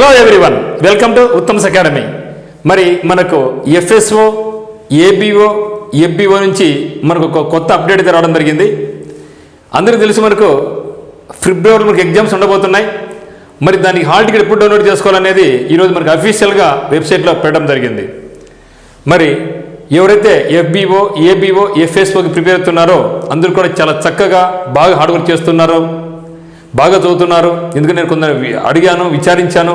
Hello everyone, welcome to Uttam's academy. మరి మనకు FSO, ABO, FBO నుంచి మనకు ఒక కొత్త అప్డేట్ అయితే రావడం జరిగింది. అందరికీ తెలుసు మనకు ఫిబ్రవరిలో మనకు ఎగ్జామ్స్ ఉండబోతున్నాయి. మరి దానికి హాల్ టికెట్ ఎప్పుడు డౌన్లోడ్ చేసుకోవాలనేది ఈరోజు మనకు అఫీషియల్గా వెబ్సైట్లో పెట్టడం జరిగింది. మరి ఎవరైతే ఎఫ్బిఓ, ఏబిఓ, ఎఫ్ఎస్ఓకి ప్రిపేర్ అవుతున్నారో అందరూ కూడా చాలా చక్కగా బాగా హార్డ్ వర్క్ చేస్తున్నారు, బాగా చదువుతున్నారు. ఎందుకంటే నేను కొందరు అడిగాను, విచారించాను,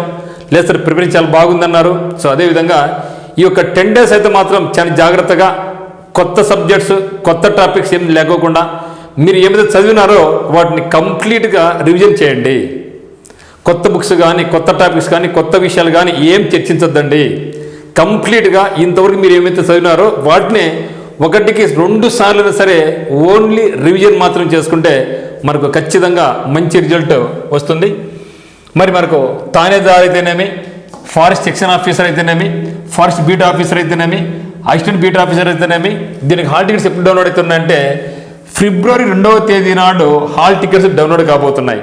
లేదు సార్ ప్రిపరేషన్ చాలా బాగుందన్నారు. సో అదేవిధంగా ఈ యొక్క 10 days అయితే మాత్రం చాలా జాగ్రత్తగా కొత్త సబ్జెక్ట్స్, కొత్త టాపిక్స్ ఏం లేకోకుండా మీరు ఏమైతే చదివినారో వాటిని కంప్లీట్గా రివిజన్ చేయండి. కొత్త బుక్స్ కానీ, కొత్త టాపిక్స్ కానీ, కొత్త విషయాలు కానీ ఏం చర్చించొద్దండి. కంప్లీట్గా ఇంతవరకు మీరు ఏమైతే చదివినారో వాటిని 1కి 2 సార్లు సరే ఓన్లీ రివిజన్ మాత్రం చేసుకుంటే మనకు ఖచ్చితంగా మంచి రిజల్ట్ వస్తుంది. మరి మనకు థానేదార్ అయితేనేమి, ఫారెస్ట్ సెక్షన్ ఆఫీసర్ అయితేనేమి, ఫారెస్ట్ బీట్ ఆఫీసర్ అయితేనేమి, అసిస్టెంట్ బీట్ ఆఫీసర్ అయితేనేమి, దీనికి హాల్ టికెట్స్ ఎప్పుడు డౌన్లోడ్ అవుతున్నాయంటే ఫిబ్రవరి 2వ తేదీ నాడు హాల్ టికెట్స్ డౌన్లోడ్ కాబోతున్నాయి.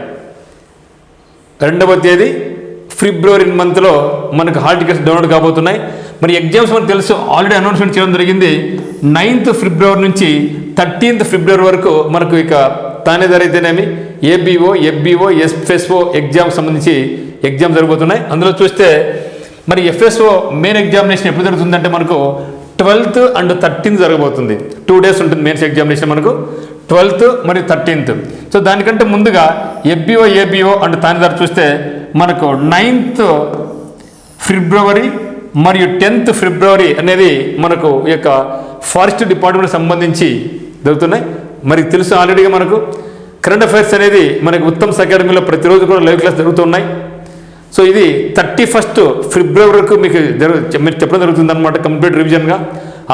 2వ తేదీ ఫిబ్రవరి మంత్లో మనకు హాల్ టికెట్స్ డౌన్లోడ్ కాబోతున్నాయి. మరి ఎగ్జామ్స్ మనకు తెలుసు, ఆల్రెడీ అనౌన్స్మెంట్ చేయడం జరిగింది. 9th ఫిబ్రవరి నుంచి 13th ఫిబ్రవరి వరకు మనకు ఇక థానేదార్ అయితేనేమి, ఏబిఓ, ఎఫ్బిఓ, ఎఫ్ఎస్ఓ ఎగ్జామ్ సంబంధించి ఎగ్జామ్ జరగబోతున్నాయి. అందులో చూస్తే మరి ఎఫ్ఎస్ఓ మెయిన్ ఎగ్జామినేషన్ ఎప్పుడు జరుగుతుందంటే మనకు 12th and 13th జరగబోతుంది. 2 days ఉంటుంది మెయిన్స్ ఎగ్జామినేషన్ మనకు, 12th మరియు 13th. సో దానికంటే ముందుగా ఎఫ్బిఓ, ఏబిఓ అండ్ థానేదార్ చూస్తే మనకు 9th ఫిబ్రవరి మరియు 10th ఫిబ్రవరి అనేది మనకు ఈ యొక్క ఫారెస్ట్ డిపార్ట్మెంట్ సంబంధించి జరుగుతున్నాయి. మరి తెలుసు ఆల్రెడీగా మనకు కరెంట్ అఫైర్స్ అనేది మనకు ఉత్తమ్స్ అకాడమీలో ప్రతిరోజు కూడా లైవ్ క్లాస్ జరుగుతున్నాయి. సో ఇది 31st ఫిబ్రవరి వరకు మీరు చెప్పడం జరుగుతుందన్నమాట కంప్లీట్ రివిజన్గా.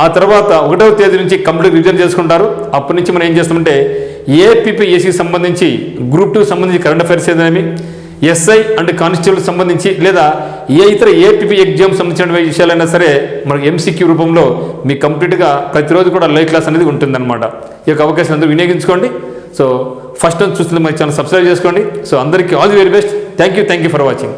ఆ తర్వాత 1వ తేదీ నుంచి కంప్లీట్ రివిజన్ చేసుకుంటారు. అప్పటి నుంచి మనం ఏం చేస్తామంటే ఏపీపీఎస్సికి సంబంధించి గ్రూప్ 2 సంబంధించి కరెంట్ అఫైర్స్ ఏదైనా, ఎస్ఐ అండ్ కానిస్టేబుల్ సంబంధించి లేదా ఏ ఇతర ఏపీపీ ఎగ్జామ్ సంబంధించిన విషయాలైనా సరే మనకు ఎంసీక్యూ రూపంలో మీకు కంప్లీట్గా ప్రతిరోజు కూడా లైవ్ క్లాస్ అనేది ఉంటుందన్నమాట. ఈ యొక్క అవకాశం అందరూ వినియోగించుకోండి. సో ఫస్ట్ చూస్తుంది మన ఛానల్ సబ్స్క్రైబ్ చేసుకోండి. సో అందరికీ all the very best. Thank you for watching.